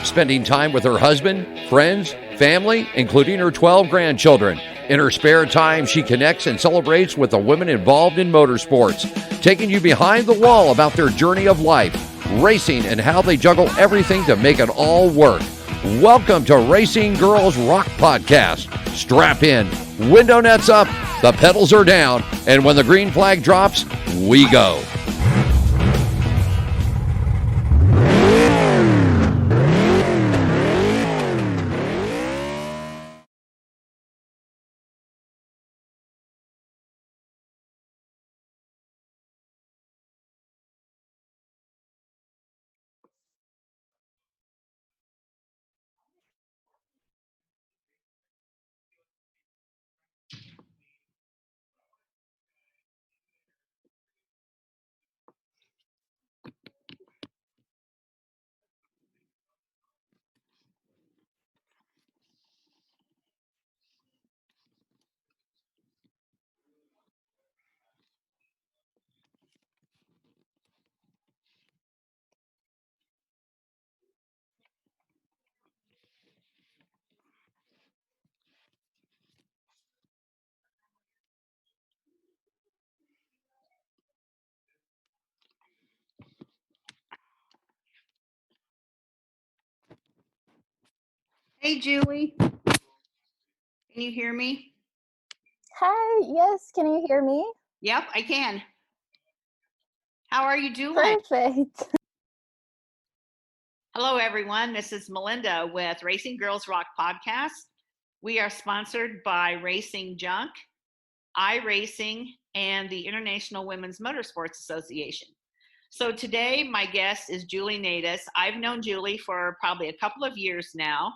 spending time with her husband, friends, family, including her 12 grandchildren. In her spare time, she connects and celebrates with the women involved in motorsports, taking you behind the wall about their journey of life, racing, and how they juggle everything to make it all work. Welcome to Racing Girls Rock Podcast. Strap in, window nets up, the pedals are down, and when the green flag drops, we go. Hey, Julie. Can you hear me? Hi, yes, can you hear me? Yep, I can. How are you doing? Perfect. Hello, everyone. This is Melinda with Racing Girls Rock Podcast. We are sponsored by Racing Junk, iRacing, and the International Women's Motorsports Association. So today, my guest is Julie Nataas. I've known Julie for probably a couple of years now.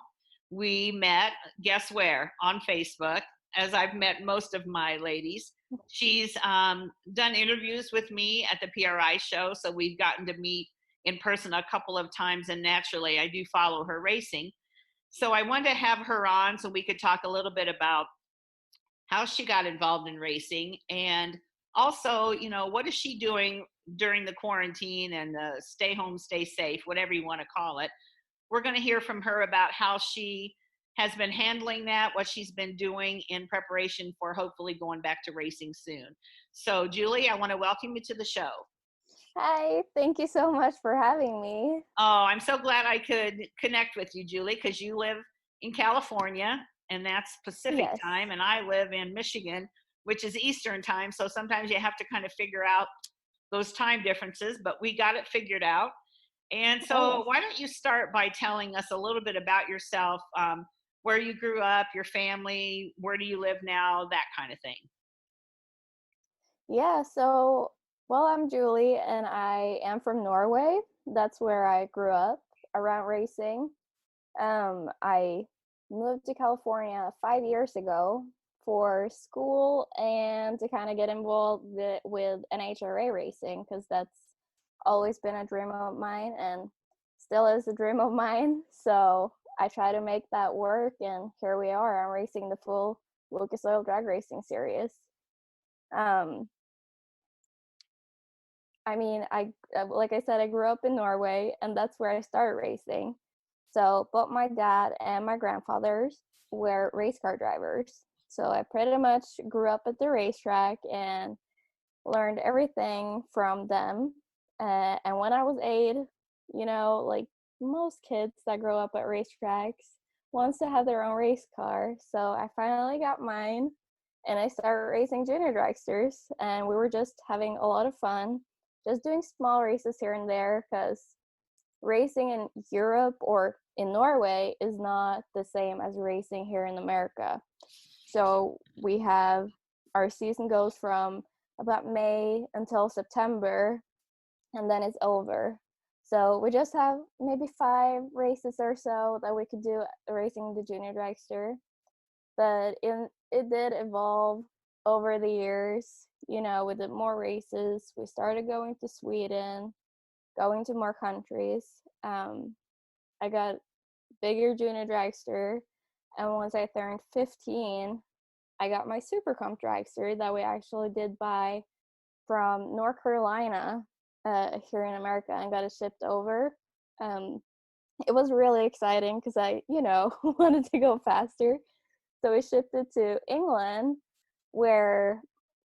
We met, guess where? On Facebook, as I've met most of my ladies. She's done interviews with me at the PRI show, so we've gotten to meet in person a couple of times, and naturally, I do follow her racing. So I wanted to have her on so we could talk a little bit about how she got involved in racing, and also, you know, what is she doing during the quarantine and the stay home, stay safe, whatever you want to call it. We're going to hear from her about how she has been handling that, what she's been doing in preparation for hopefully going back to racing soon. So, Julie, I want to welcome you to the show. Hi, thank you so much for having me. Oh, I'm so glad I could connect with you, Julie, because you live in California, and that's Pacific Yes. time, and I live in Michigan, which is Eastern time. So sometimes you have to kind of figure out those time differences, but we got it figured out. And so why don't you start by telling us a little bit about yourself, where you grew up, your family, where do you live now, that kind of thing. Yeah, so, well, I'm Julie and I am from Norway. That's where I grew up around racing. I moved to California 5 years ago for school and to kind of get involved with NHRA racing because that's always been a dream of mine and still is a dream of mine. So I try to make that work, and here we are. I'm racing the full Lucas Oil drag racing series. I mean, like I said, I grew up in Norway, and that's where I started racing. So both my dad and my grandfathers were race car drivers. So I pretty much grew up at the racetrack and learned everything from them. And when I was 8, you know, like most kids that grow up at racetracks wants to have their own race car. So I finally got mine, and I started racing junior dragsters, and we were just having a lot of fun, just doing small races here and there, because racing in Europe or in Norway is not the same as racing here in America. So we have, our season goes from about May until September, and then it's over. So we just have maybe 5 races or so that we could do racing the junior dragster. But it did evolve over the years. You know, we did more races. We started going to Sweden, going to more countries. I got bigger junior dragster, and once I turned 15, I got my super comp dragster that we actually did buy from North Carolina here in America and got it shipped over. it was really exciting because I, wanted to go faster. So we shifted to England, where,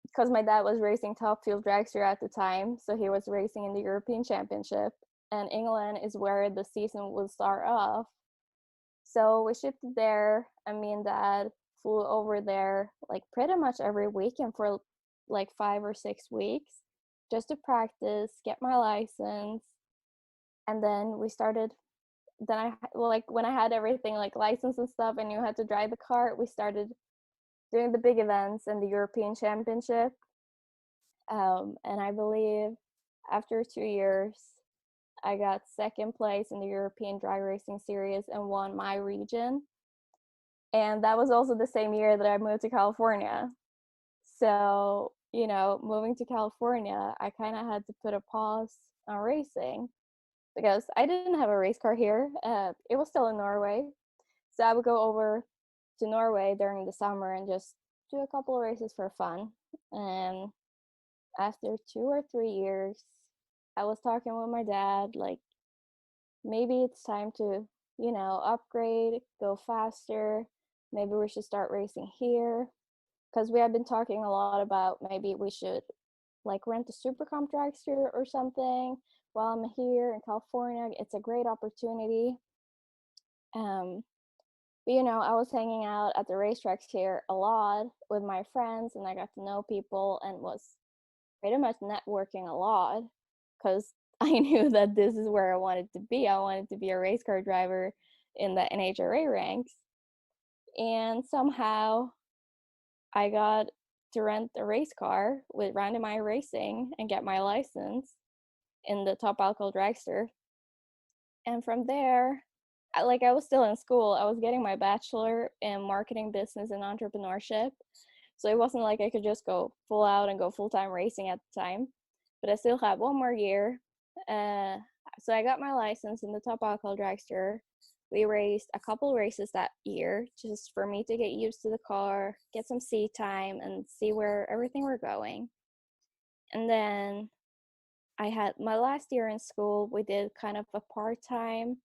because my dad was racing Top Fuel Dragster at the time, so he was racing in the European Championship, and England is where the season will start off. So we shifted there, and me and Dad flew over there like pretty much every weekend for like 5 or 6 weeks just to practice, get my license, and then we started. Then like when I had everything like license and stuff, and you had to drive the car, we started doing the big events and the European Championship. And I believe after 2 years, I got second place in the European Drag Racing Series and won my region. And that was also the same year that I moved to California. So, moving to California, I kind of had to put a pause on racing because I didn't have a race car here. It was still in Norway. So I would go over to Norway during the summer and just do a couple of races for fun. And after 2 or 3 years, I was talking with my dad, like, maybe it's time to, upgrade, go faster. Maybe we should start racing here. Because we have been talking a lot about maybe we should like rent a super comp dragster or something while I'm here in California. It's a great opportunity. But I was hanging out at the racetracks here a lot with my friends, and I got to know people and was pretty much networking a lot because I knew that this is where I wanted to be. I wanted to be a race car driver in the NHRA ranks. And somehow I got to rent a race car with Randy Meyer Racing and get my license in the Top Alcohol Dragster. And from there, I was still in school. I was getting my bachelor in marketing, business, and entrepreneurship. So it wasn't like I could just go full out and go full-time racing at the time. But I still had one more year. So I got my license in the Top Alcohol Dragster. We raced a couple races that year just for me to get used to the car, get some seat time, and see where everything were going. And then I had my last year in school. We did kind of a part-time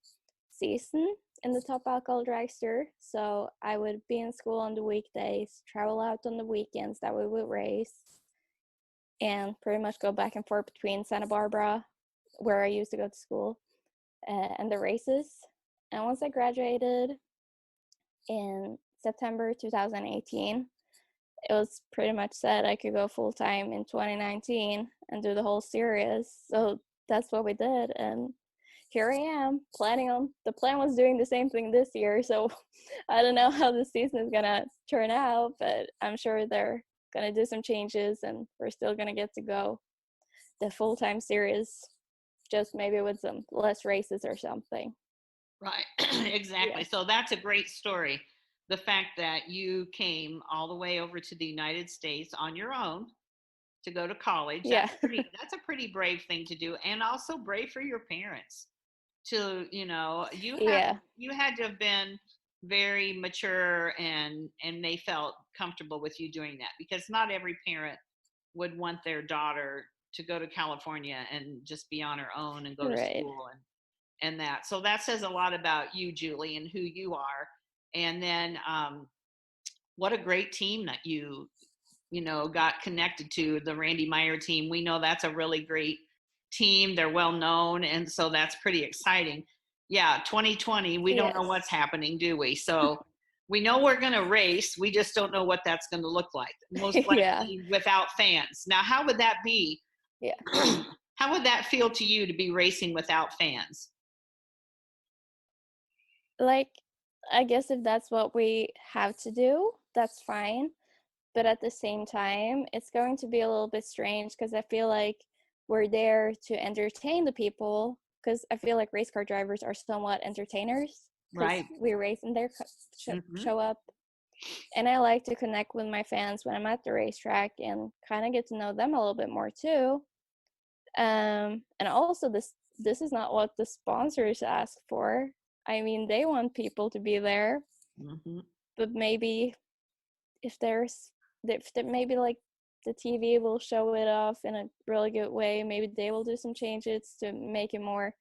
season in the Top Alcohol Dragster. So I would be in school on the weekdays, travel out on the weekends that we would race, and pretty much go back and forth between Santa Barbara, where I used to go to school, and the races. And once I graduated in September 2018, it was pretty much said I could go full-time in 2019 and do the whole series. So that's what we did. And here I am the plan was doing the same thing this year. So I don't know how the season is going to turn out, but I'm sure they're going to do some changes and we're still going to get to go the full-time series, just maybe with some less races or something. Right, exactly. Yeah. So that's a great story. The fact that you came all the way over to the United States on your own to go to college. Yeah. That's a pretty brave thing to do, and also brave for your parents to, you had to have been very mature and they felt comfortable with you doing that, because not every parent would want their daughter to go to California and just be on her own and go to school and that. So that says a lot about you, Julie, and who you are. And then what a great team that you got connected to, the Randy Meyer team. We know that's a really great team. They're well known, and so that's pretty exciting. Yeah, 2020, we don't know what's happening, do we? So we know we're going to race. We just don't know what that's going to look like. Most likely without fans. Now, how would that be? Yeah. How would that feel to you to be racing without fans? Like, I guess if that's what we have to do, that's fine. But at the same time, it's going to be a little bit strange because I feel like we're there to entertain the people, because I feel like race car drivers are somewhat entertainers. Right. We race and they show up. And I like to connect with my fans when I'm at the racetrack and kind of get to know them a little bit more too. And also this is not what the sponsors ask for. I mean, they want people to be there, but maybe if maybe like the TV will show it off in a really good way, maybe they will do some changes to make it more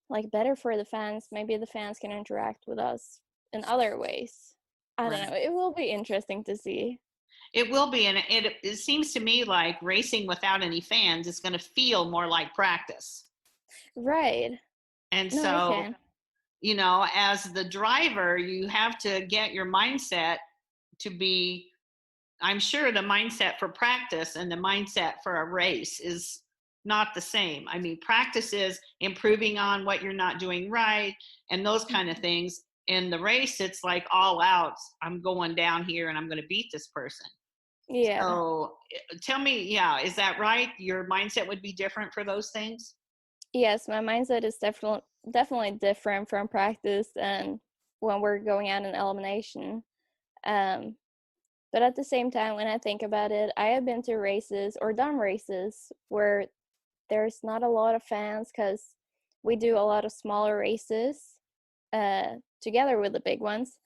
like better for the fans. Maybe the fans can interact with us in other ways. I don't know. It will be interesting to see. It will be, and it seems to me like racing without any fans is going to feel more like practice. Right. And No, I so, can. you know, as the driver, you have to get your mindset to be, I'm sure the mindset for practice and the mindset for a race is not the same. I mean, practice is improving on what you're not doing right and those kind of things. In the race, it's like all out. I'm going down here and I'm going to beat this person. Yeah. So tell me, yeah, is that right? Your mindset would be different for those things? Yes, my mindset is definitely different from practice and when we're going out in elimination. Um, but at the same time, when I think about it, I have been to races or done races where there's not a lot of fans because we do a lot of smaller races together with the big ones.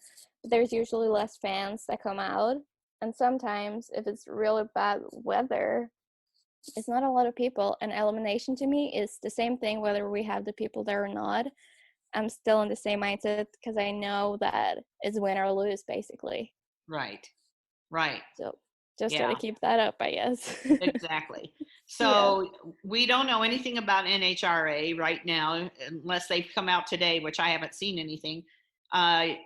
There's usually less fans that come out. And sometimes, if it's really bad weather, it's not a lot of people. And elimination to me is the same thing whether we have the people there or not. I'm still in the same mindset because I know that it's win or lose, basically. Right. Right. So just got Yeah, to keep that up, I guess. exactly. Yeah. So we don't know anything about NHRA right now, unless they've come out today, which I haven't seen anything.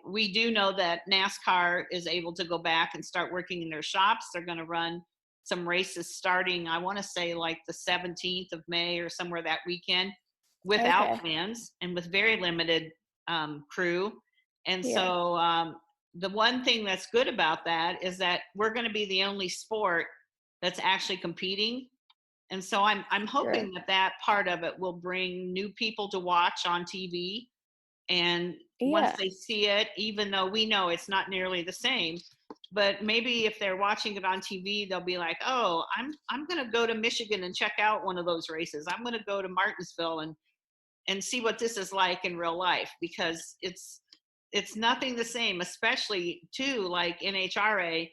We do know that NASCAR is able to go back and start working in their shops. They're going to run some races starting, I want to say like the 17th of May or somewhere that weekend without Okay. fans and with very limited crew. And Yeah. so the one thing that's good about that is that we're going to be the only sport that's actually competing. And so I'm Sure. hoping that that part of it will bring new people to watch on TV. And once Yeah. they see it, even though we know it's not nearly the same, but maybe if they're watching it on TV, they'll be like, "Oh, I'm going to go to Michigan and check out one of those races. I'm going to go to Martinsville and see what this is like in real life," because it's nothing the same, especially too like NHRA.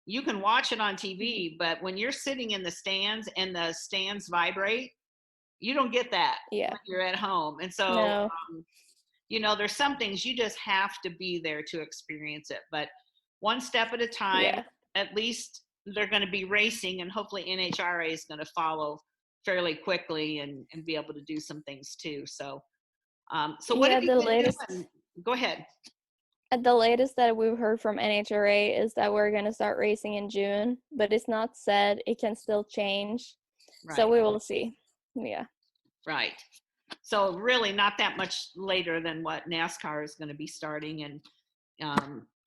You can watch it on TV, but when you're sitting in the stands and the stands vibrate, you don't get that Yeah. when you're at home. And so, No. you know, there's some things you just have to be there to experience it. But one step at a time, Yeah. at least they're going to be racing, and hopefully NHRA is going to follow fairly quickly and be able to do some things too. So, so what Yeah, have you the been latest doing? Go ahead. the latest that we've heard from NHRA is that we're going to start racing in June, but it's not said. It can still change. So Right, we will see. Yeah. right. So really not that much later than what NASCAR is going to be starting. And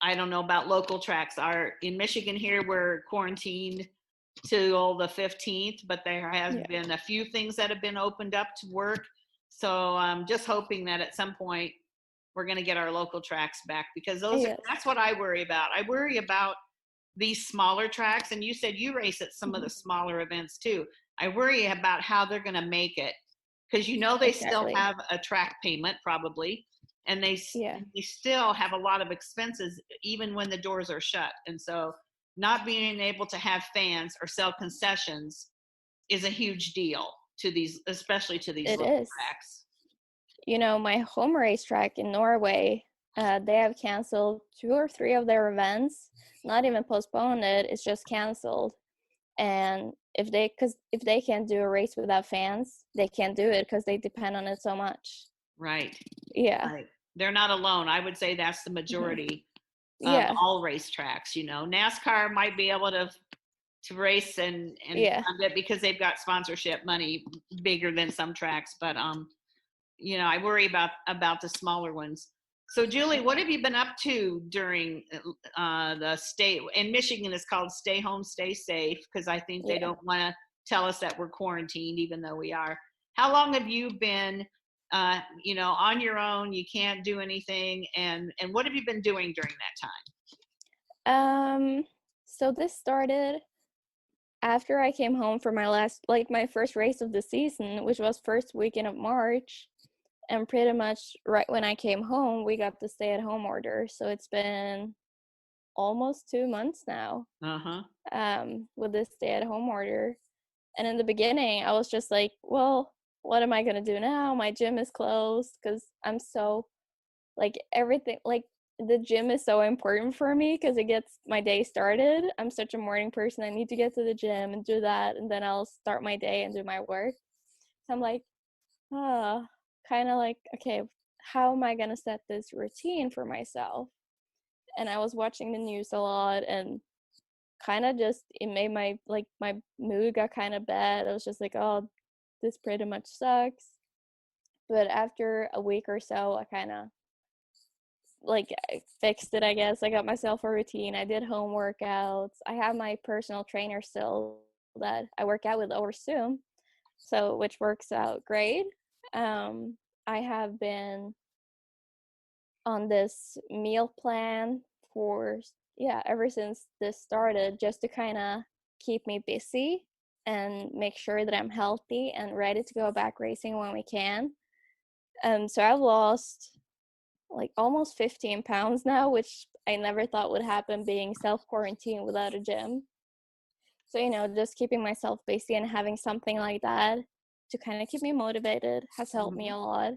I don't know about local tracks. Our in Michigan here, we're quarantined till the 15th, but there has Yeah. been a few things that have been opened up to work. So I'm just hoping that at some point we're going to get our local tracks back, because Yes. that's what I worry about. I worry about these smaller tracks, and you said you race at some of the Mhm. smaller events too. I worry about how they're going to make it, because you know they still Exactly. have a track payment probably, and Yeah. they still have a lot of expenses even when the doors are shut. And so not being able to have fans or sell concessions is a huge deal to these, especially to these It little is. tracks. You know, my home racetrack in Norway, they have canceled 2 or 3 of their events. Not even postponed it. It's just canceled. And if they can't do a race without fans, they can't do it because they depend on it so much. Right, Yeah. right. They're not alone. I would say that's the Mhm. majority of Yeah. all racetracks. You know, NASCAR might be able to race and Yeah. fund it because they've got sponsorship money bigger than some tracks, but you know, I worry about the smaller ones. So Julie, what have you been up to during the state in Michigan? Is called Stay Home, Stay Safe, because I think they Yeah. don't want to tell us that we're quarantined, even though we are. How long have you been, you know, on your own? You can't do anything, and what have you been doing during that Um, so this started after I came home for my first race of the season, which was first weekend of March. And pretty much right when I came home, we got the stay-at-home order. So it's been almost 2 months now time? Uh-huh. with this stay-at-home order. And in the beginning, I was just like, well, what am I going to do now? My gym is closed because I'm so, like, everything, like, the gym is so important for me because it gets my day started. I'm such a morning person. I need to get to the gym and do that, and then I'll start my day and do my work. So I'm like, kind of like, okay, how am I going to set this routine for myself? And I was watching the news a lot, and kind of just, it made my, like, my mood got kind of bad. I was just like, oh, this pretty much sucks. But after a week or so, I kind of, like, I fixed it, I guess. I got myself a routine. I did home workouts. I have my personal trainer still that I work out with over Zoom, so which works out great. I have been on this meal plan for, yeah, ever since this started, just to kind of keep me busy and make sure that I'm healthy and ready to go back racing when we can. So I've lost like almost 15 pounds now, which I never thought would happen being self-quarantined without a gym. So, just keeping myself busy and having something like that to kind of keep me motivated has helped me a lot.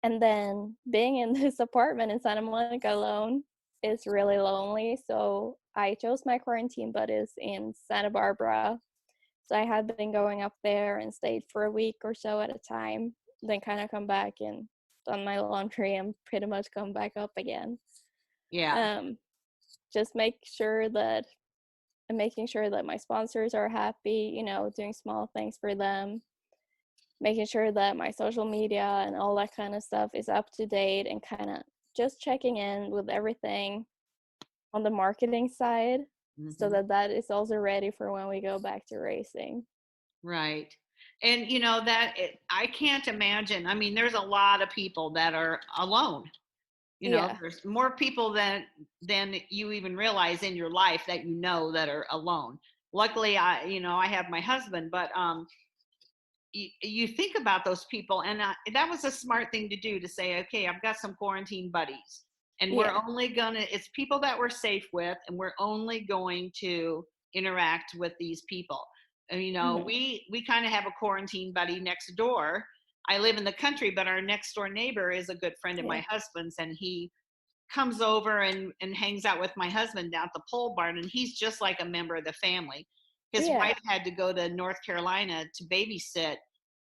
And then being in this apartment in Santa Monica alone is really lonely. So I chose my quarantine buddies in Santa Barbara. So I had been going up there and stayed for a week or so at a time, then kind of come back and done my laundry and pretty much come back up again. Yeah. Just making sure that my sponsors are happy, doing small things for them, making sure that my social media and all that kind of stuff is up to date, and kind of just checking in with everything on the marketing side, so that is also ready for when we go back to racing. Right. And I can't imagine. I mean, there's a lot of people that are alone. Yeah. There's more people than you even realize in your life that are alone. Luckily, I have my husband, but you think about those people, and that was a smart thing to do, to say, okay, I've got some quarantine buddies, and we're Yeah. only gonna, it's people that we're safe with, and we're only going to interact with these people. And, we kind of have a quarantine buddy next door. I live in the country, but our next door neighbor is a good friend of my husband's, and he comes over and hangs out with my husband down at the pole barn, and he's just like a member of the family. His wife had to go to North Carolina to babysit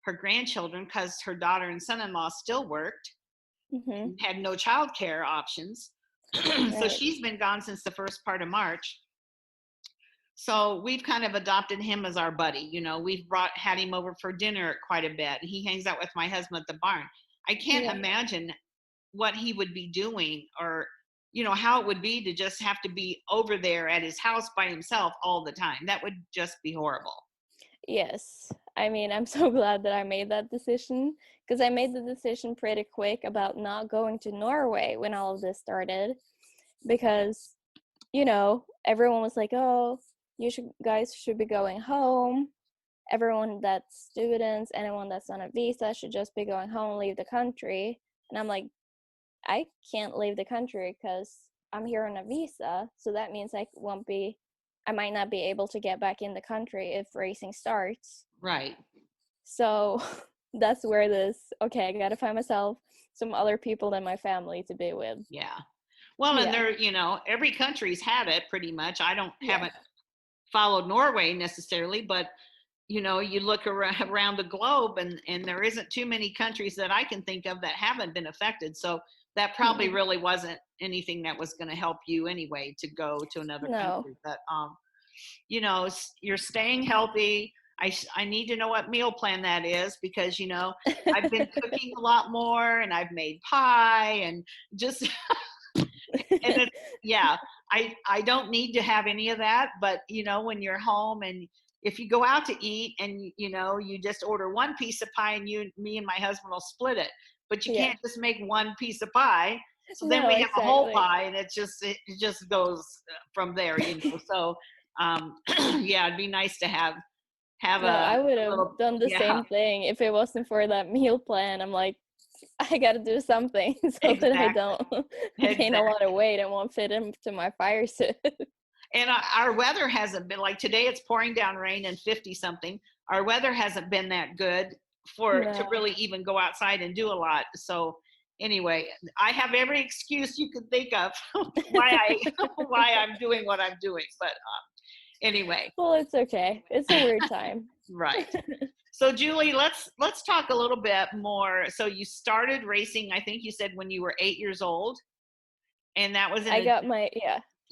her grandchildren because her daughter and son-in-law still worked, had no child care options. So she's been gone since the first part of March. So we've kind of adopted him as our buddy. We've had him over for dinner quite a bit. He hangs out with my husband at the barn. I can't imagine what he would be doing, or how it would be to just have to be over there at his house by himself all the time. That would just be horrible. Yes. I mean, I'm so glad that I made that decision, because I made the decision pretty quick about not going to Norway when all of this started, because everyone was like, oh, guys should be going home. Everyone that's students, anyone that's on a visa should just be going home, leave the country. And I'm like, I can't leave the country because I'm here on a visa. So that means I might not be able to get back in the country if racing starts. Right. So that's where I got to find myself some other people than my family to be with. Yeah. Well, and there, every country's had it pretty much. I haven't followed Norway necessarily, but you look around the globe, and there isn't too many countries that I can think of that haven't been affected. So that probably really wasn't anything that was going to help you anyway to go to another country. But you're staying healthy. I need to know what meal plan that is, because I've been cooking a lot more, and I've made pie, and just and I don't need to have any of that. But when you're home, and if you go out to eat, and you just order one piece of pie, and me and my husband will split it, but you can't just make one piece of pie. So then we have a whole pie, and it just goes from there. So it'd be nice to have I would have done the same thing if it wasn't for that meal plan. I'm like, I got to do something so that I don't gain a lot of weight and won't fit into my fire suit. And our weather hasn't been, like today it's pouring down rain and 50 something. Our weather hasn't been that good to No. really even go outside and do a lot. So anyway, I have every excuse you could think of why I'm doing what I'm doing. But anyway, Well, it's okay. It's a weird time. right. So Julie, let's talk a little bit more. So you started racing, I think you said when you were 8 years old, and that was in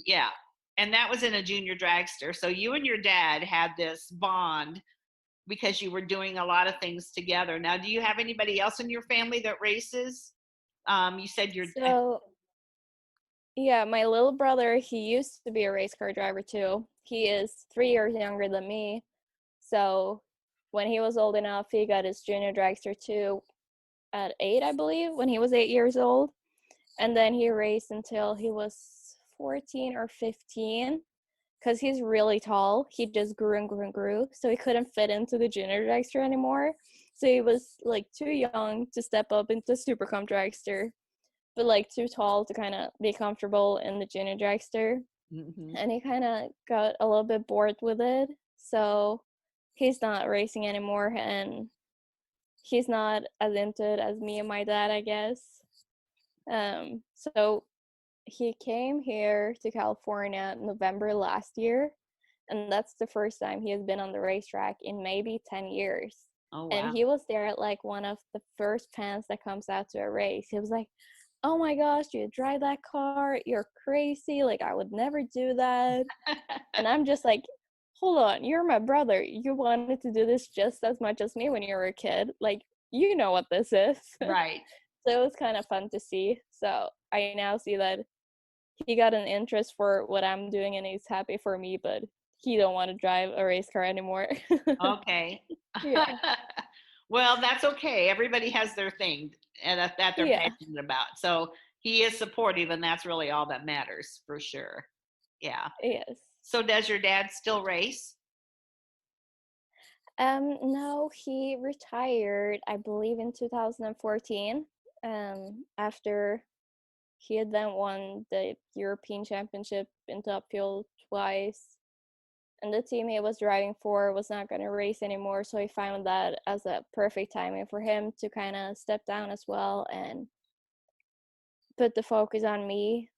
yeah, and that was in a junior dragster. So you and your dad had this bond because you were doing a lot of things together. Now, do you have anybody else in your family that races? You said your So, yeah, my little brother, he used to be a race car driver too. He is 3 years younger than me. So, when he was old enough, he got his junior dragster too at 8, I believe, when he was 8 years old. And then he raced until he was 14 or 15. Because he's really tall, he just grew and grew and grew, so he couldn't fit into the junior dragster anymore. So he was like too young to step up into super comp dragster, but like too tall to kind of be comfortable in the junior dragster. Mhm. And he kind of got a little bit bored with it, so he's not racing anymore, and he's not as into it as me and my dad, I guess. So he came here to California November last year, and that's the first time he has been on the racetrack in maybe 10 years. Oh And wow. he was there at like one of the first fans that comes out to a race. He was like, "Oh my gosh, you drive that car? You're crazy. Like, I would never do that." And I'm just like, "Hold on, you're my brother. You wanted to do this just as much as me when you were a kid. Like, you know what this is." Right. So it was kind of fun to see. So I now see that he got an interest for what I'm doing and he's happy for me, but he don't want to drive a race car anymore. Okay. Yeah. Well, that's okay. Everybody has their thing and that they're Yeah. passionate about. So he is supportive, and that's really all that matters for sure. Yeah. Yes. So does your dad still race? No, he retired, I believe, in 2014. After he had then won the European Championship in Top Fuel twice, and the team he was driving for was not going to race anymore, so he found that as a perfect timing for him to kind of step down as well and put the focus on me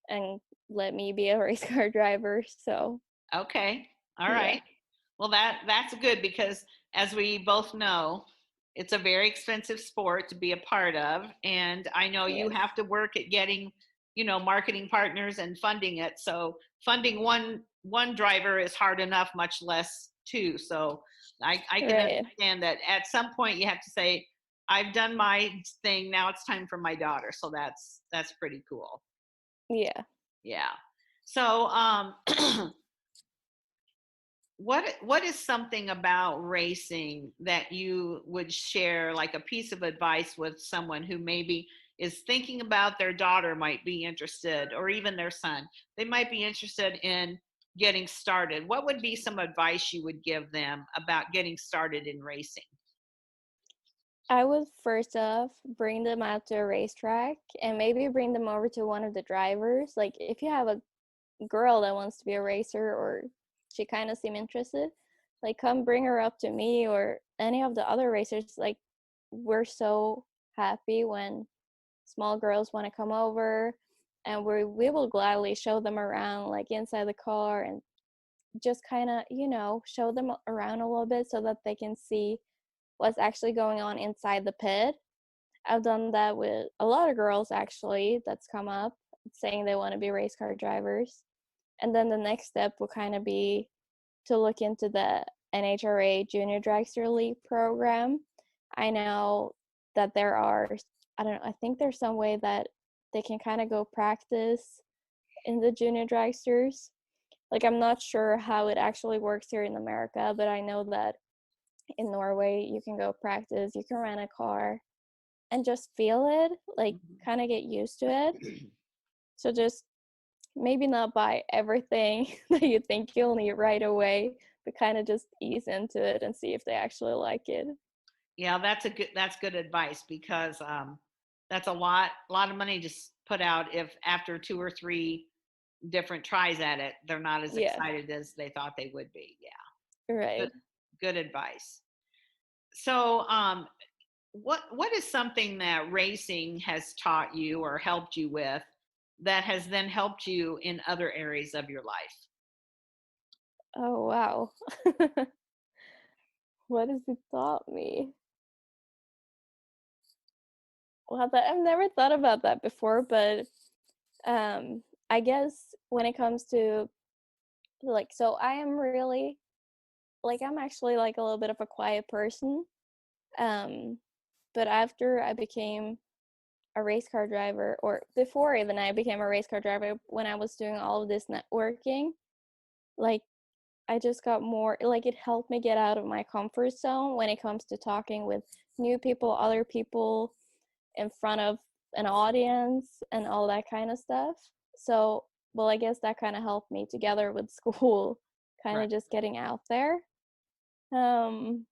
and let me be a race car driver. So Okay. All yeah. right. Well, that's good because as we both know, it's a very expensive sport to be a part of, and I know you Yes. have to work at getting, marketing partners and funding it. So funding one driver is hard enough, much less two. So I can Right. understand that at some point you have to say, I've done my thing, now it's time for my daughter. So that's pretty cool. Yeah. Yeah. So what is something about racing that you would share, like a piece of advice with someone who maybe is thinking about their daughter might be interested, or even their son, they might be interested in getting started? What would be some advice you would give them about getting started in racing? I would first off bring them out to a racetrack and maybe bring them over to one of the drivers. Like if you have a girl that wants to be a racer or she kind of seem interested, like come bring her up to me or any of the other racers. Like we're so happy when small girls want to come over, and we will gladly show them around like inside the car and just kind of show them around a little bit so that they can see what's actually going on inside the pit. I've done that with a lot of girls actually that's come up saying they want to be race car drivers. And then the next step will kind of be to look into the NHRA Junior Dragster League program. I know that there are, I don't know, I think there's some way that they can kind of go practice in the junior dragsters. Like, I'm not sure how it actually works here in America, but I know that in Norway, you can go practice, you can rent a car and just feel it, like, kind of get used to it. So just maybe not buy everything that you think you'll need right away, but kind of just ease into it and see if they actually like it. Yeah, that's good advice because that's a lot of money to put out if after two or three different tries at it, they're not as Yeah, excited as they thought they would be. Yeah, right. good, good advice. So, what is something that racing has taught you or helped you with that has then helped you in other areas of your life? Oh, wow. What has it taught me? Well, I've never thought about that before, but I guess when it comes to like, so I am really like, I'm actually like a little bit of a quiet person. Um, but after I became a race car driver, or before even I became a race car driver, when I was doing all of this networking, like I just got more, like it helped me get out of my comfort zone when it comes to talking with new people, other people in front of an audience and all that kind of stuff. So, well, I guess that kind of helped me together with school, kind Right. of just getting out there. Um,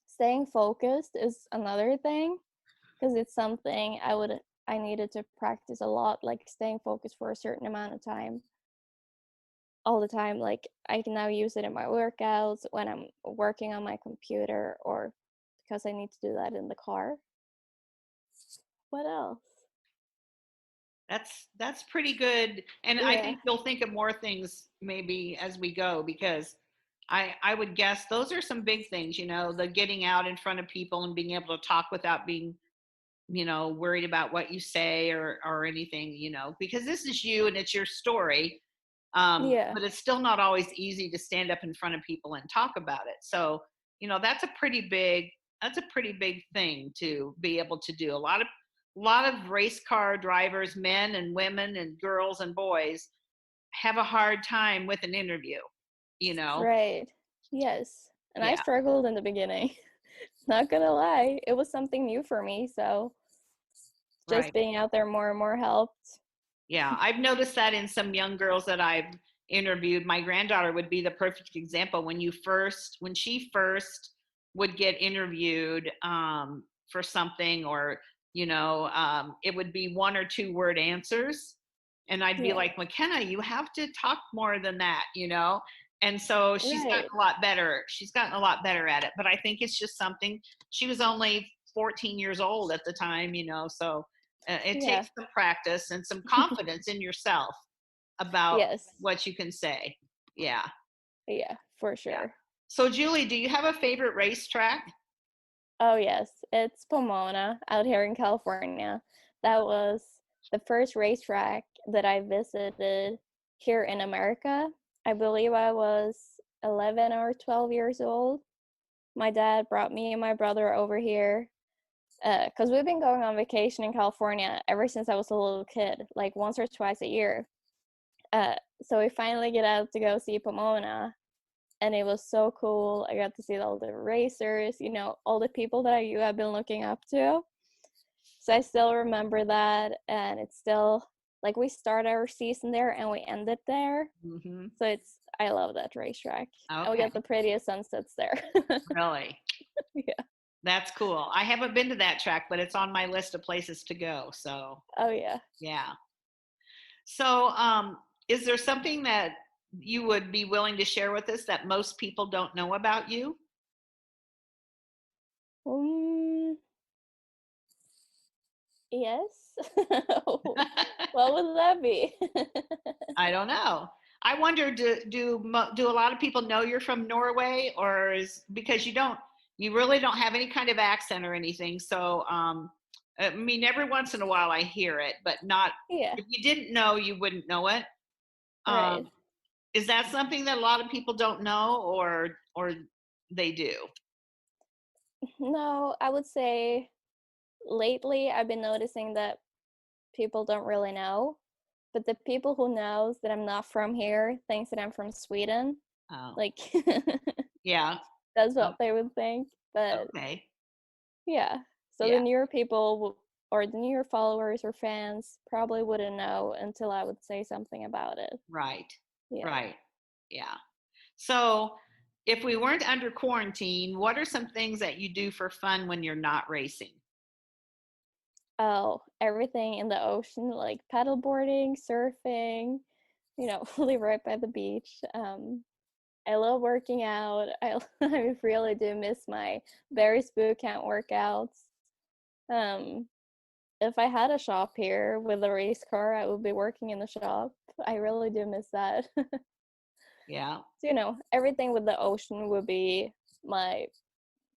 Staying focused is another thing because it's something I needed to practice a lot, like staying focused for a certain amount of time all the time. Like I can now use it in my workouts when I'm working on my computer or because I need to do that in the car. What else? That's pretty good. And I Yeah. think you'll think of more things maybe as we go, because I would guess those are some big things, the getting out in front of people and being able to talk without being, worried about what you say or anything, because this is you and it's your story. Yeah. But it's still not always easy to stand up in front of people and talk about it. So, that's a pretty big thing to be able to do. A lot of race car drivers, men and women and girls and boys, have a hard time with an interview, you know? Right. Yes. And I Yeah, struggled in the beginning. Not gonna lie. It was something new for me, so just right. being out there more and more helped. Yeah, I've noticed that in some young girls that I've interviewed. My granddaughter would be the perfect example. When she first would get interviewed for something, or it would be 1 or 2 word answers, and I'd be Yeah. like, McKenna, you have to talk more than that. And so she's gotten Right. a lot better. She's gotten a lot better at it. But I think it's just something. She was only 14 years old at the time. So it Yeah. takes some practice and some confidence in yourself about Yes. what you can say. Yeah, Yeah, for yeah. sure. So, Julie, do you have a favorite racetrack? Oh yes, it's Pomona out here in California. That was the first racetrack that I visited here in America. I believe I was 11 or 12 years old. My dad brought me and my brother over here because we've been going on vacation in California ever since I was a little kid, like once or twice a year. Uh, so we finally get out to go see Pomona, and it was so cool. I got to see all the racers, all the people that I've been looking up to. So I still remember that, and it's still like we start our season there and we end it there. Hmm. So I love that racetrack, and we Okay, get the prettiest sunsets there. really. Yeah. That's cool. I haven't been to that track, but it's on my list of places to go. So, Oh yeah. yeah. So, is there something that you would be willing to share with us that most people don't know about you? Um, yes. What would that be? I don't know. I wonder, do a lot of people know you're from Norway, or because you really don't have any kind of accent or anything. So, I mean, every once in a while I hear it, but not. Yeah. If you didn't know, you wouldn't know it. Right. Um, is that something that a lot of people don't know, or they do? No, I would say lately I've been noticing that people don't really know, but the people who knows that I'm not from here thinks that I'm from Sweden. Oh, Like yeah. that's Oh, what they would think. But okay. yeah, so Yeah. the newer people or the newer followers or fans probably wouldn't know until I would say something about it. Right. Yeah. Right. Yeah. So, if we weren't under quarantine, what are some things that you do for fun when you're not racing? Oh, everything in the ocean, like paddleboarding, surfing, live right by the beach. I love working out. I really do miss my Barry's boot camp workouts. Um, if I had a shop here with a race car, I would be working in the shop. I really do miss that. Yeah. So, everything with the ocean would be my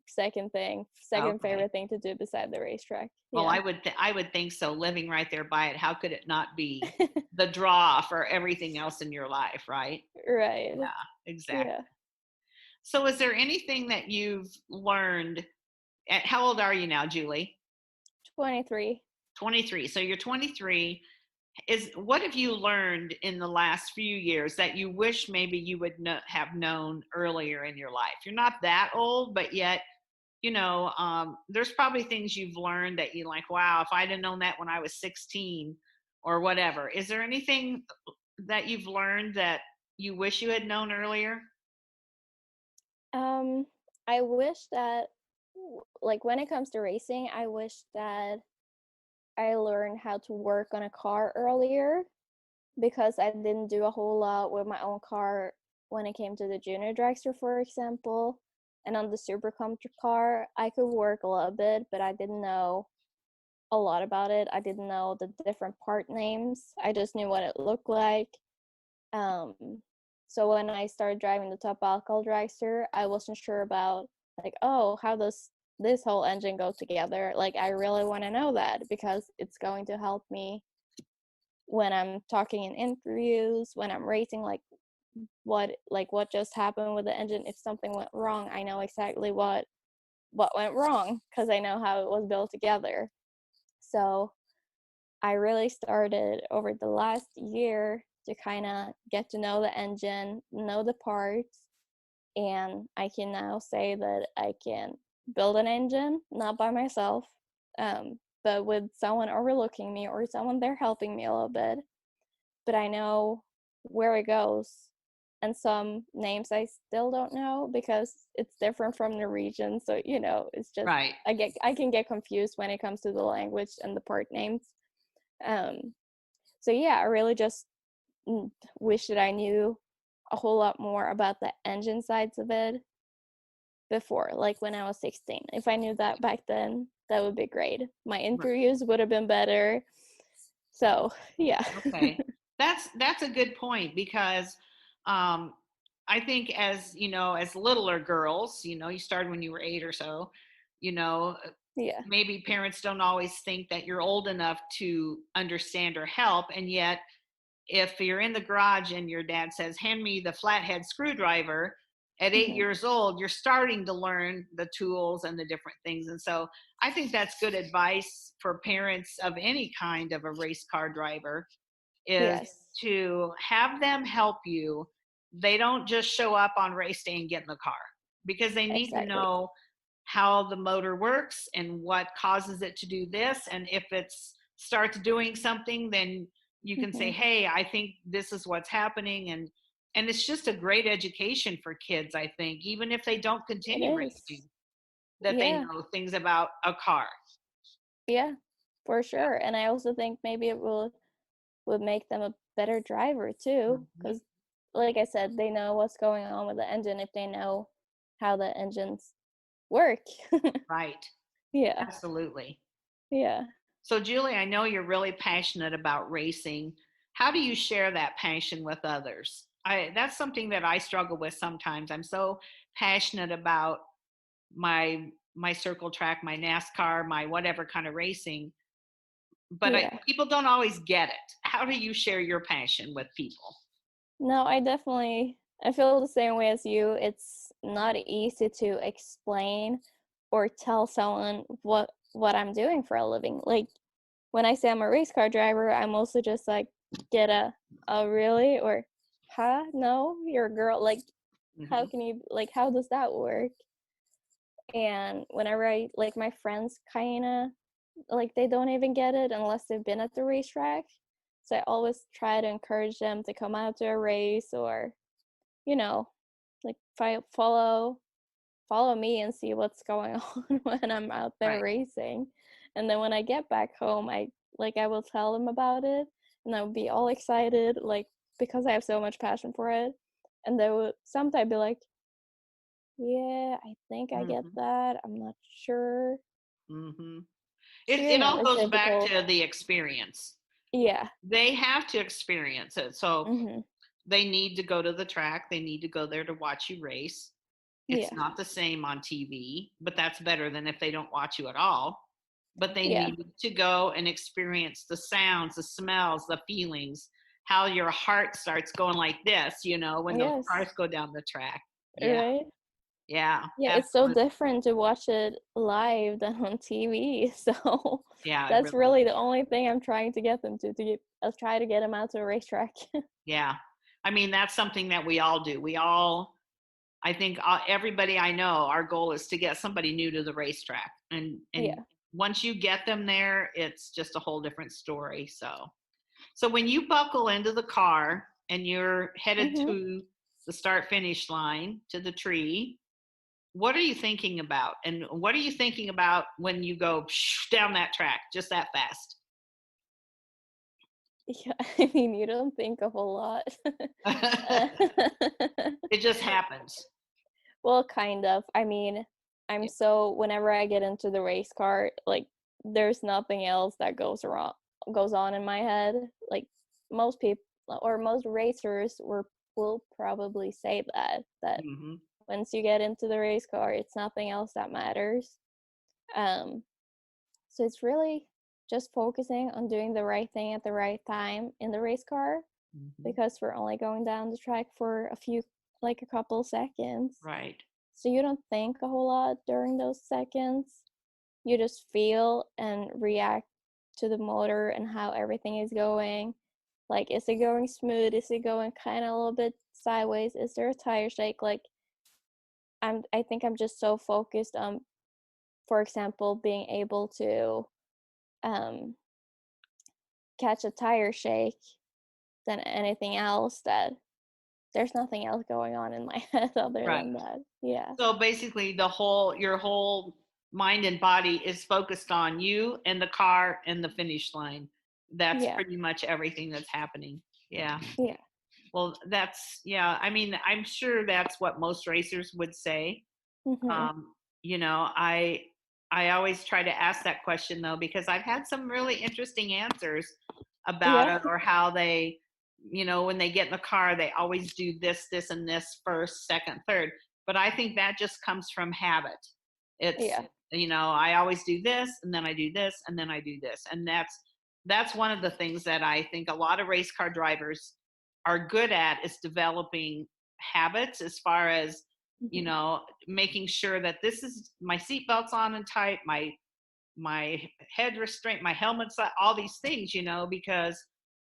second Okay. favorite thing to do beside the racetrack. Well, Yeah. I would think so. Living right there by it, how could it not be the draw for everything else in your life, right? Right. Yeah, exactly. Yeah. So, is there anything that you've learned? How old are you now, Julie? 23. 23. So you're 23. What have you learned in the last few years that you wish maybe you would have known earlier in your life? You're not that old, but yet, there's probably things you've learned that you're like, wow, if I'd have known that when I was 16 or whatever. Is there anything that you've learned that you wish you had known earlier? I wish that, like, when it comes to racing, I wish that I learned how to work on a car earlier, because I didn't do a whole lot with my own car when it came to the junior dragster, for example. And on the super comfort car, I could work a little bit, but I didn't know a lot about it. I didn't know the different part names. I just knew what it looked like. Um, so when I started driving the top alcohol dragster, I wasn't sure about, like, oh, how does this whole engine go together? Like, I really want to know that, because it's going to help me when I'm talking in interviews, when I'm racing, like what just happened with the engine. If something went wrong, I know exactly what went wrong, because I know how it was built together. So I really started over the last year to kind of get to know the engine, know the parts, and I can now say that I can build an engine, not by myself, but with someone overlooking me or someone there helping me a little bit. But I know where it goes. And some names I still don't know, because it's different from the region. So, it's just, Right. I can get confused when it comes to the language and the part names. So yeah, I really just wish that I knew a whole lot more about the engine sides of it before, like when I was 16. If I knew that back then, that would be great. My interviews would have been better. So yeah. Okay. That's a good point, because I think, as littler girls, you started when you were 8 or so, you know, Yeah. maybe parents don't always think that you're old enough to understand or help. And yet, if you're in the garage and your dad says, hand me the flathead screwdriver, at 8 Mm-hmm. years old, you're starting to learn the tools and the different things. And so I think that's good advice for parents of any kind of a race car driver, is Yes. to have them help you. They don't just show up on race day and get in the car, because they need to Exactly. know how the motor works and what causes it to do this. And if it starts doing something, then you can say, Mm-hmm. hey, I think this is what's happening. And it's just a great education for kids, I think, even if they don't It continue racing, is. that they Yeah. know things about a car. Yeah, for sure. And I also think maybe it would make them a better driver too, Mhm. because like I said, they know what's going on with the engine if they know how the engines work. Right. Yeah. Absolutely. Yeah. So, Julie, I know you're really passionate about racing. How do you share that passion with others? That's something that I struggle with sometimes. I'm so passionate about my circle track, my NASCAR, my whatever kind of racing, but Yeah. people don't always get it. How do you share your passion with people? No, I feel the same way as you. It's not easy to explain or tell someone what I'm doing for a living. Like, when I say I'm a race car driver, I'm also just like, get a, oh really? Or, huh? No, you're a girl. Like, how Hmm. can you, like, how does that work? And whenever like, my friends kind of, like, they don't even get it unless they've been at the racetrack. So I always try to encourage them to come out to a race, or, you know, like, follow me and see what's going on when I'm out there Right. racing. And then when I get back home, I will tell them about it, and I will be all excited, like, because I have so much passion for it. and they would sometimes be like, yeah, I think I get Mhm. that. I'm not sure. Mhm. So, It all it's goes back difficult. to the experience. Yeah. They have to experience it. So Mhm. they need to go to the track. They need to go there to watch you race. It's Yeah. not the same on TV, but that's better than if they don't watch you at all. But they Yeah. need to go and experience the sounds, the smells, the feelings, how your heart starts going like this, when those Yes. cars go down the track. Yeah, Right. yeah, Yeah, it's so absolutely. different to watch it live than on TV. So Yeah, it that's really really the is. only thing I'm trying to get them to get. I'll try to get them out to a racetrack. Yeah. I mean, that's something that we all do. I think everybody I know, our goal is to get somebody new to the racetrack. And Yeah. once you get them there, it's just a whole different story. So when you buckle into the car and you're headed Mhm. to the start finish line to the tree, what are you thinking about? And what are you thinking about when you go down that track just that fast? Yeah, I mean, you don't think of a lot. Uh, It just happens. well, kind of. I mean, whenever I get into the race car, like there's nothing else that goes on in my head. Like most people or most racers will probably say that Hmm. once you get into the race car, it's nothing else that matters. Um, so it's really just focusing on doing the right thing at the right time in the race car, Hmm. because we're only going down the track for a couple seconds. Right. So you don't think a whole lot during those seconds. You just feel and react to the motor and how everything is going. Like, is it going smooth? Is it going kind of a little bit sideways? Is there a tire shake? Like, I think I'm just so focused on, for example, being able to um, catch a tire shake than anything else, that there's nothing else going on in my head other Right. than that. Yeah. So basically, your whole mind and body is focused on you and the car and the finish line. That's Yeah. pretty much everything that's happening. Yeah. Yeah. Well, yeah. I mean, I'm sure that's what most racers would say. Mhm. Um, I always try to ask that question though, because I've had some really interesting answers about Yeah. it, or how they, when they get in the car, they always do this, this, and this first, second, third. But I think that just comes from habit. It's, Yeah. I always do this, and then I do this, and then I do this. And that's one of the things that I think a lot of race car drivers are good at, is developing habits, as far as, Mhm. making sure that this is my seatbelt's on and tight, my head restraint, my helmet's on, all these things, because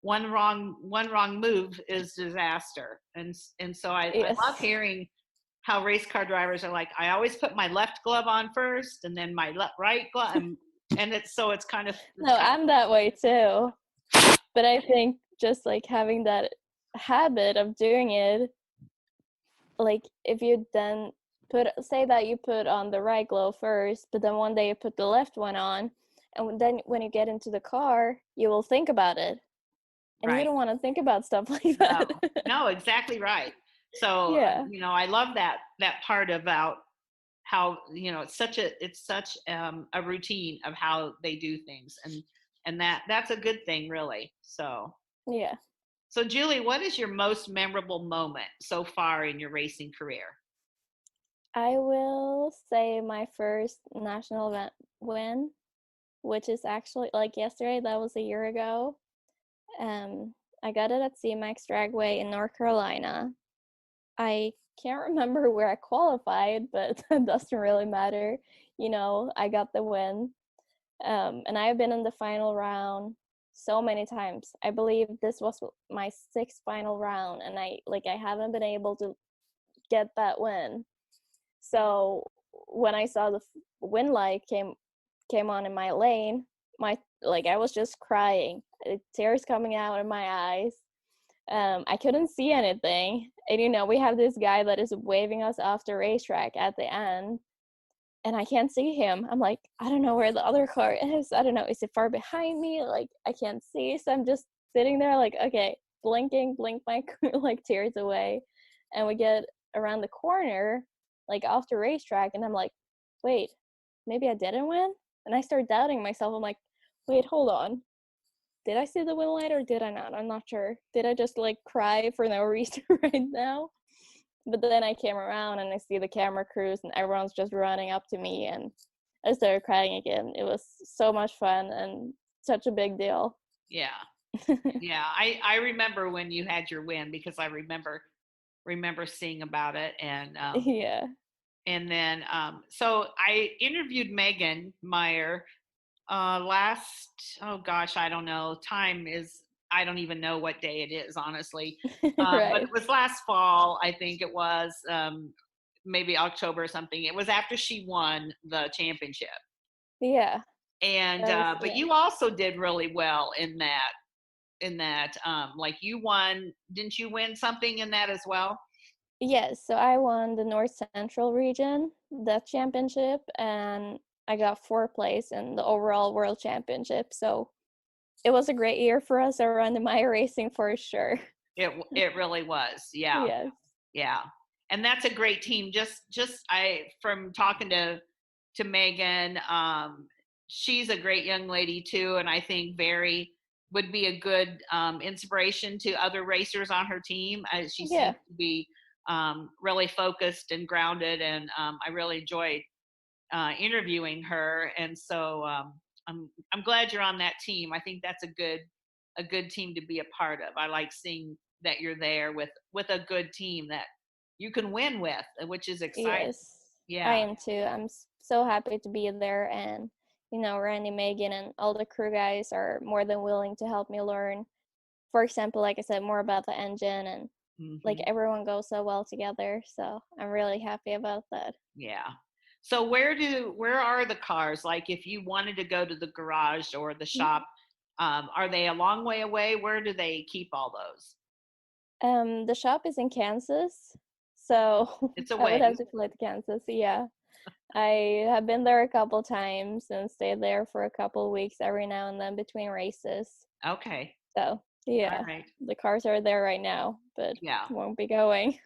one wrong move is disaster. And so I love Yes. hearing how race car drivers are like, I always put my left glove on first, and then my right glove, and it's kind of it's No, kind I'm that way too. But I think just like having that habit of doing it, like if you then say that you put on the right glove first, but then one day you put the left one on, and then when you get into the car, you will think about it. And you right. don't want to think about stuff like No, that. no, exactly right. So Yeah. I love that part about how, it's such a routine of how they do things, and that's a good thing, really. Yeah. So Julie, what is your most memorable moment so far in your racing career? I will say my first national event win, which is actually like yesterday. That was a year ago. Um, I got it at CMAX Dragway in North Carolina. I can't remember where I qualified, but that doesn't really matter. I got the win. And I have been in the final round so many times. I believe this was my sixth final round, and I haven't been able to get that win. So when I saw the win light came on in my lane, I was just crying, tears coming out of my eyes. I couldn't see anything, and we have this guy that is waving us off the racetrack at the end, and I can't see him. I'm like, I don't know where the other car is. I don't know, is it far behind me? Like, I can't see, so I'm just sitting there like, okay, blink my like tears away. and we get around the corner, like off the racetrack, and I'm like, wait, maybe I didn't win? And I start doubting myself. I'm like, wait, hold on. Did I see the win light or did I not? I'm not sure. Did I just like cry for no reason right now? But then I came around and I see the camera crews and everyone's just running up to me, and I started crying again. It was so much fun and such a big deal. Yeah. Yeah. I remember when you had your win, because I remember seeing about it. Yeah. And then so I interviewed Megan Meyer last, oh gosh, I don't know. I don't even know what day it is, honestly. But Right. it was last fall, I think it was, maybe October or something. It was after she won the championship. Yeah. And but you also did really well in that like you won, didn't you win something in that as well? Yes, so I won the North Central region, the championship, and I got fourth place in the overall world championship. So it was a great year for us around the Maya racing for sure. It really was. Yeah. Yes. Yeah. And that's a great team. Just I from talking to Megan, she's a great young lady too, and I think would be a good inspiration to other racers on her team. She Yeah. seems to be really focused and grounded, and I really enjoyed interviewing her. And so I'm glad you're on that team. I think that's a good team to be a part of. I like seeing that you're there with a good team that you can win with, which is exciting. Yes. I Yeah. am too. I'm so happy to be there, and Randy, Megan, and all the crew guys are more than willing to help me learn. For example, like I said, more about the engine, and like Mm-hmm. everyone goes so well together. So I'm really happy about that. Yeah. So where are the cars? Like if you wanted to go to the garage or the shop, are they a long way away? Where do they keep all those? The shop is in Kansas, so It's a I would have ways. to fly to Kansas. Yeah, I have been there a couple times and stayed there for a couple weeks every now and then between races. Okay. So All yeah, right. the cars are there right now, but Yeah. won't be going.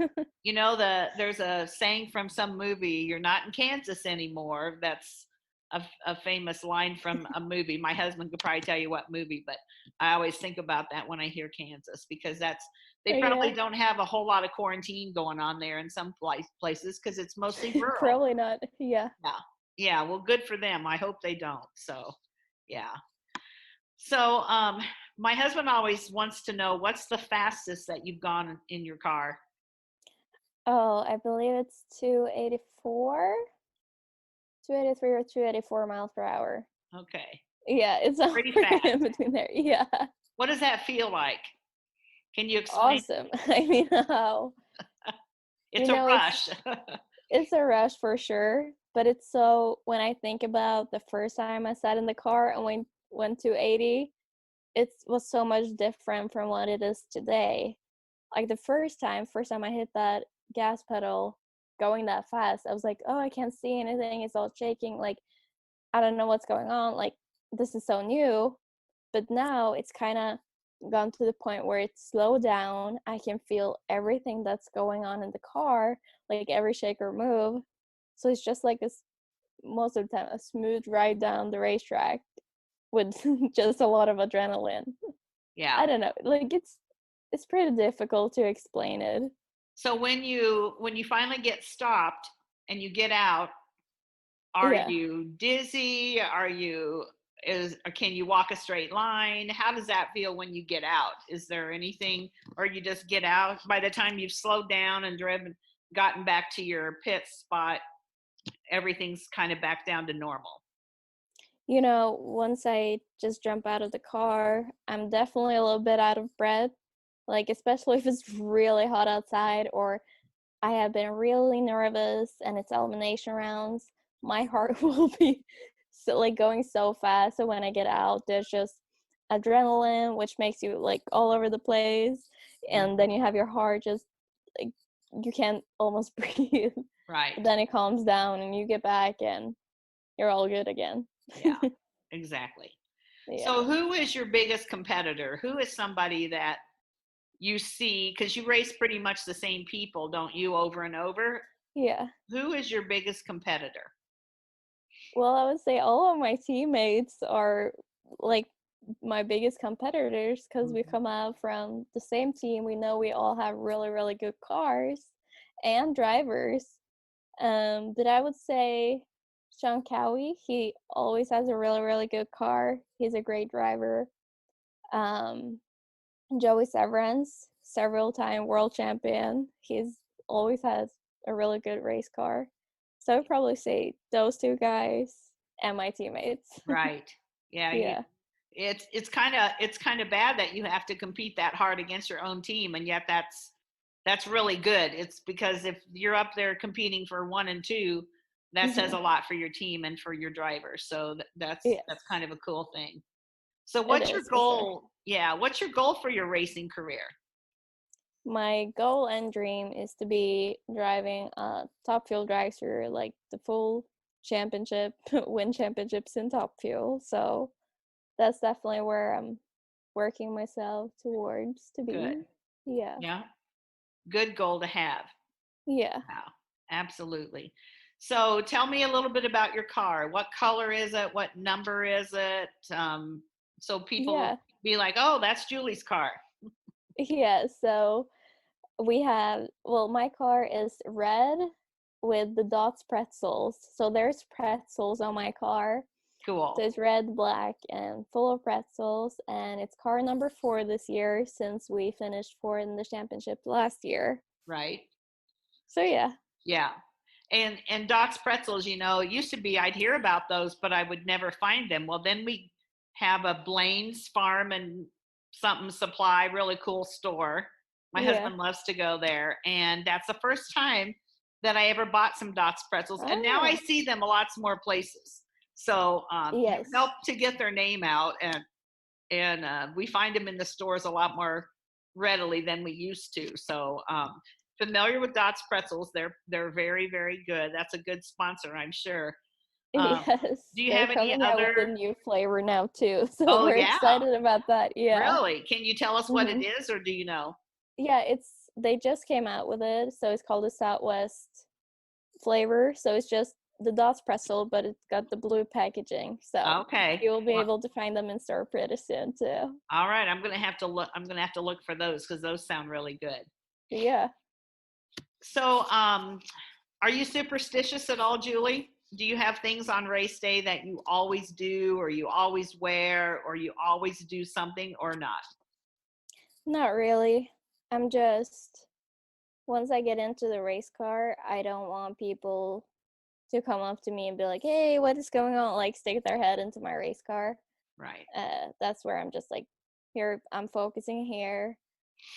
There's a saying from some movie, you're not in Kansas anymore. That's a famous line from a movie. My husband could probably tell you what movie, but I always think about that when I hear Kansas, because they probably Yeah, don't have a whole lot of quarantine going on there in some places because it's mostly rural. probably not. Yeah. Yeah. Yeah. Well, good for them. I hope they don't. So, yeah. So, my husband always wants to know, what's the fastest that you've gone in your car? Oh, I believe it's 284, 283 or 284 miles per hour. Okay. Yeah, it's Pretty somewhere fast. in between there. Yeah. What does that feel like? Can you explain? Awesome. I mean, how It's a it's rush. a rush for sure, but it's so when I think about the first time I sat in the car and went to 80, it was so much different from what it is today. Like the first time I hit that gas pedal going that fast, I was like, oh, I can't see anything. It's all shaking. Like, I don't know what's going on. Like, this is so new. But now it's kind of gone to the point where it's slowed down. I can feel everything that's going on in the car, like every shake or move. So it's just like this, most of the time, a smooth ride down the racetrack with just a lot of adrenaline. Yeah. I don't know. Like it's pretty difficult to explain it. So when you finally get stopped and you get out, are Yeah. you dizzy? Or can you walk a straight line? How does that feel when you get out? Is there anything, or you just get out by the time you've slowed down and gotten back to your pit spot, everything's kind of back down to normal? Once I just jump out of the car, I'm definitely a little bit out of breath. Like, especially if it's really hot outside or I have been really nervous and it's elimination rounds. My heart will be so, like, going so fast. So when I get out, there's just adrenaline, which makes you like all over the place. And then you have your heart just like you can't almost breathe. Right. But then it calms down and you get back and you're all good again. Yeah, exactly. Yeah. So who is your biggest competitor? Who is somebody that you see, because you race pretty much the same people, don't you, over and over? Yeah. Who is your biggest competitor? Well, I would say all of my teammates are like my biggest competitors because we come out from the same team. We know we all have really, really good cars and drivers. But I would say Sean Cowie, he always has a really, really good car. He's a great driver. Um, Joey Severance, several time world champion. He's always has a really good race car. So I'd probably say those two guys and my teammates. Right. Yeah. Yeah. It's kind of bad that you have to compete that hard against your own team, and yet that's really good. It's because if you're up there competing for 1 and 2, that says a lot for your team and for your drivers. So that's Yes, kind of a cool thing. So it what's your is for sure. goal? Yeah, what's your goal for your racing career? My goal and dream is to be driving a Top Fuel dragster, like the full championship, win championships in Top Fuel. So that's definitely where I'm working myself towards to Good. be. Yeah. Yeah. Good goal to have. Yeah. Wow. Absolutely. So tell me a little bit about your car. What color is it? What number is it? So people Yeah. be like, oh, that's Julie's car. Yeah. So we have, well, my car is red with the dots pretzels. So there's pretzels on my car. Cool. So it's red, black, and full of pretzels. And it's car number 4 this year since we finished 4th in the championship last year. Right. So yeah. Yeah. And Doc's pretzels, it used to be I'd hear about those, but I would never find them. Well, then we have a Blaine's Farm and something supply, really cool store. My husband loves to go there, and that's the first time that I ever bought some Doc's pretzels. And now I see them a lots more places. So Yes. help to get their name out, and we find them in the stores a lot more readily than we used to. So familiar with Doc's pretzels. They're very, very good. That's a good sponsor, I'm sure. Yes. Do you They're have any coming out with a other? new flavor now too. So Oh we're yeah, excited about that. Yeah. really? Can you tell us what it is, or do you know? Yeah, they just came out with it. So it's called the Southwest flavor. So it's just the Dots pretzel, but it's got the blue packaging. So Okay. you'll be Well, able to find them in store pretty soon too. all right, I'm gonna have to look. I'm gonna have to look for those because those sound really good. Yeah. So, are you superstitious at all, Julie? Do you have things on race day that you always do, or you always wear, or you always do something, or not? Not really. I'm just, once I get into the race car, I don't want people to come up to me and be like, hey, what is going on? Like, stick their head into my race car. Right. That's where I'm just like, here, I'm focusing here.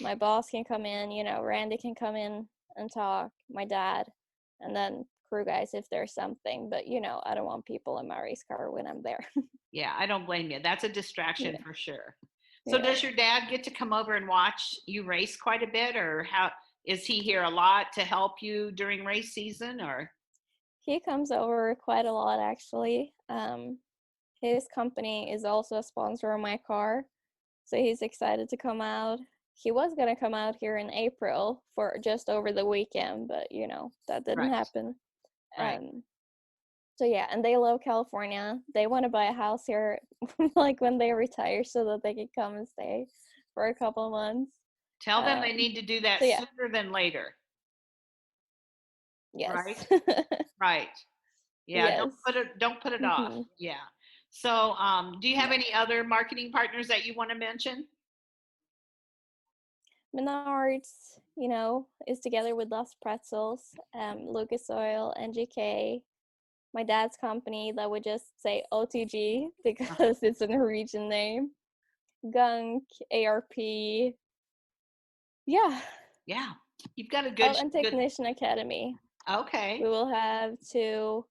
My boss can come in, Randy can come in and talk, my dad, and then crew guys if there's something. But, I don't want people in my race car when I'm there. Yeah, I don't blame you. That's a distraction Yeah. for sure. So, Yeah. does your dad get to come over and watch you race quite a bit, or how is he here a lot to help you during race season, or? He comes over quite a lot, actually. His company is also a sponsor of my car, so he's excited to come out. He was going to come out here in April for just over the weekend, but, that didn't Right. happen. Right. So, yeah, and they love California. They want to buy a house here, like, when they retire so that they can come and stay for a couple of months. Tell them they need to do that so, yeah. sooner than later. Yes. Right. Right. Yeah. Yes. Don't put it off. Yeah. So, do you have any other marketing partners that you want to mention? Menards, is together with Lost Pretzels, Lucas Oil, NGK, my dad's company that would just say OTG because it's a Norwegian name, Gunk, ARP. Yeah. Yeah. You've got a good. And Technician Academy. Okay. We will have 2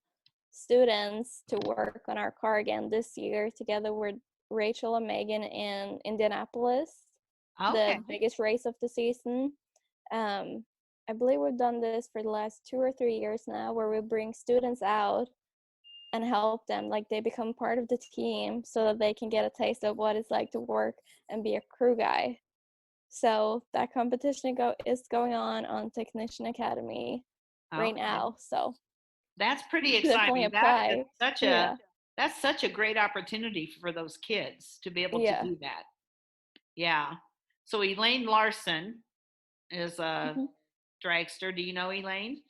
students to work on our car again this year together with Rachel and Megan in Indianapolis, Okay. the biggest race of the season. I believe we've done this for the last 2 or 3 years now, where we bring students out and help them, like they become part of the team so that they can get a taste of what it's like to work and be a crew guy. So that competition is going on Technician Academy right Okay. now. So That's pretty definitely exciting. apply. Yeah. That's such a great opportunity for those kids to be able to Yeah. do that. Yeah. So Elaine Larson is a Mhm. dragster. Do you know Elaine?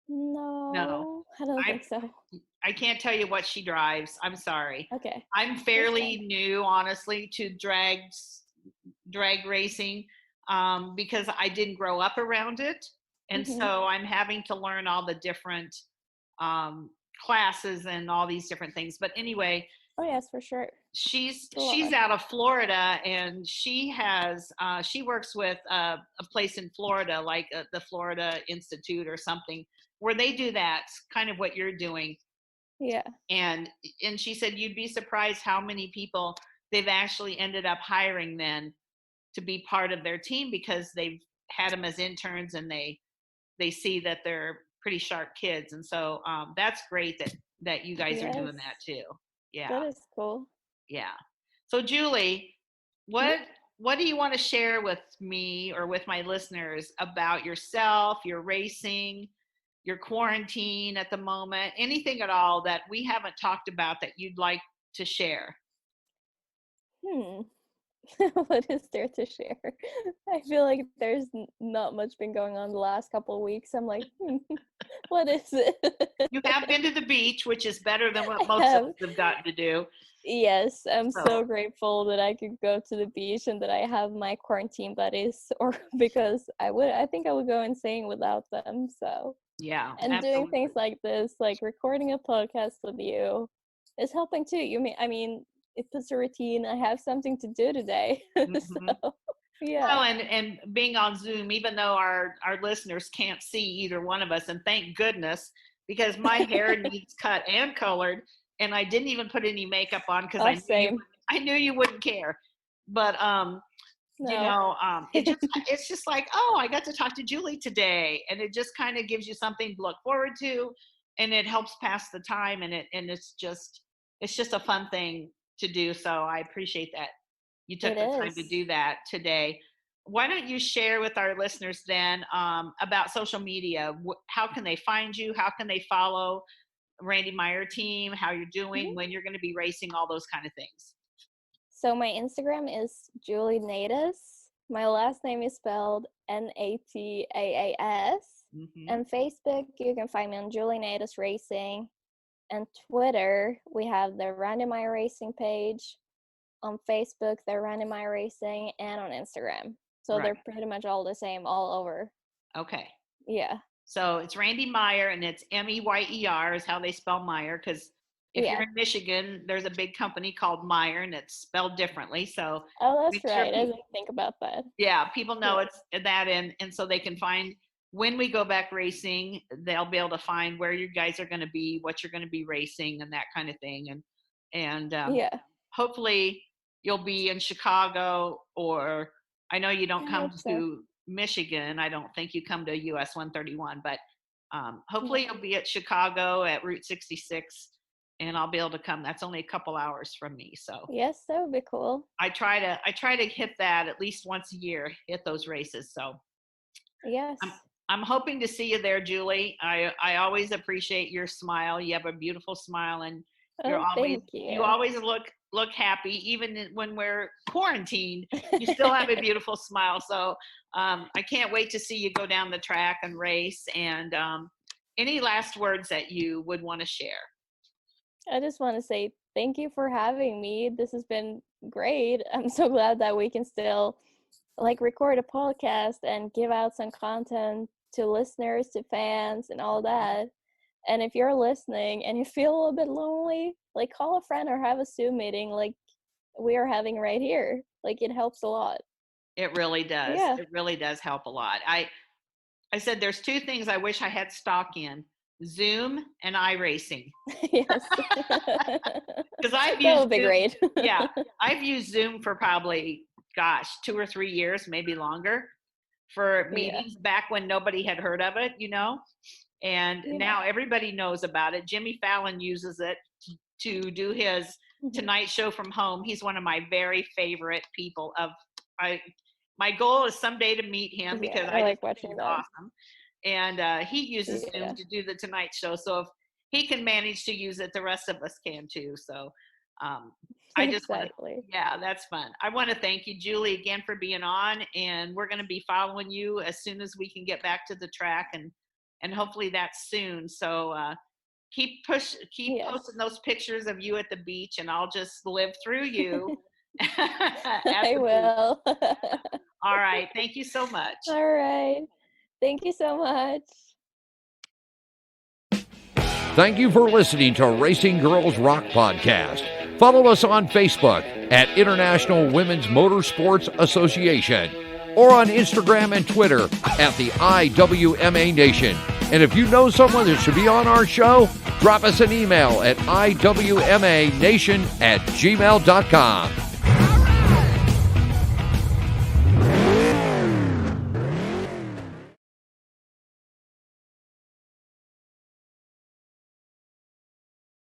No. No, I don't I think so. I can't tell you what she drives. I'm sorry. Okay. I'm That's fine. fairly new, honestly, to drag racing, because I didn't grow up around it, and Mhm. so I'm having to learn all the different um, classes and all these different things. But anyway, Oh yes, for sure. It's a she's lot. out of Florida, and she works with a place in Florida, like the Florida Institute or something, where they do that kind of what you're doing. Yeah. and and she said you'd be surprised how many people they've actually ended up hiring then to be part of their team, because they've had them as interns, and they see that they're pretty sharp kids. And so that's great that you guys are Yes. doing that too. Yeah. That is cool. Yeah. So Julie, Mhm. what do you want to share with me or with my listeners about yourself, your racing, your quarantine at the moment, anything at all that we haven't talked about that you'd like to share? Hmm. What is there to share? I feel like there's not much been going on the last couple of weeks. I'm like, what is it? You have been to the beach, which is better than what I most of have. us have gotten to do. Yes, I'm So, so grateful that I could go to the beach and that I have my quarantine buddies, or because I think I would go insane without them. So, yeah, and doing absolutely. things like this, like recording a podcast with you, is helping too. I mean, it puts a routine. I have something to do today. Mhm. So, yeah. Well, and being on Zoom, even though our listeners can't see either one of us, and thank goodness, because my hair needs cut and colored, and I didn't even put any makeup on because Oh, same. I knew you wouldn't care. But No. it's just like, oh, I got to talk to Julie today, and it just kind of gives you something to look forward to, and it helps pass the time, and it's just a fun thing to do. So I appreciate that you took It the time to is. do that today. Why don't you share with our listeners then about social media? How can they find you? How can they follow Randy Meyer team? How you're doing? Mhm. When you're going to be racing? All those kind of things. So my Instagram is Julie Nataas. My last name is spelled Nataas. Hmm. And Facebook, you can find me on Julie Nataas Racing. And Twitter, we have the Randy Meyer Racing page. On Facebook, the Randy Meyer Racing, and on Instagram. So Right. they're pretty much all the same all over. Okay. Yeah. So it's Randy Meyer, and it's Meyer is how they spell Meyer. Because if you're Yeah. in Michigan, there's a big company called Meyer, and it's spelled differently. So Oh, that's make sure right. I didn't think about that. yeah, people know Yeah. it's that, and so they can find when we go back racing, they'll be able to find where you guys are going to be, what you're going to be racing, and that kind of thing. And Yeah. hopefully you'll be in Chicago, or I know you don't I come hope so. to Michigan. I don't think you come to US 131, but hopefully No. you'll be at Chicago at Route 66, and I'll be able to come. That's only a couple hours from me, so Yes, that would be cool. I try to hit that at least once a year, hit those races. So I'm Yes. I'm hoping to see you there, Julie. I always appreciate your smile. You have a beautiful smile, and Oh, thank you you. always look happy, even when we're quarantined. You still have a beautiful smile. So I can't wait to see you go down the track and race. And any last words that you would want to share? I just want to say thank you for having me. This has been great. I'm so glad that we can still like record a podcast and give out some content to listeners, to fans, and all that. And if you're listening and you feel a little bit lonely, like call a friend or have a Zoom meeting like we are having right here. Like it helps a lot. It really does. Yeah. It really does help a lot. I said there's two things I wish I had stock in: Zoom and iRacing. Yes. Because I've That used would be Zoom. great. Yeah, I've used Zoom for probably, gosh, 2 or 3 years, maybe longer, for Yeah. meetings back when nobody had heard of it, and Yeah. now everybody knows about it. Jimmy Fallon uses it to do his Mhm. Tonight Show from home. He's one of my very favorite people. I my goal is someday to meet him because I like just think watching he's them. awesome. And he uses Yeah. Zoom to do the Tonight Show. So if he can manage to use it, the rest of us can too. So I just Exactly. yeah, that's fun. I want to thank you, Julie, again for being on, and we're going to be following you as soon as we can get back to the track, and hopefully that's soon. So keep Yes. posting those pictures of you at the beach, and I'll just live through you. I will. All right. Thank you so much. All right. Thank you so much. Thank you for listening to Racing Girls Rock Podcast. Follow us on Facebook at International Women's Motorsports Association or on Instagram and Twitter at the iwmanation. And if you know someone that should be on our show, drop us an email at iwmanation@gmail.com.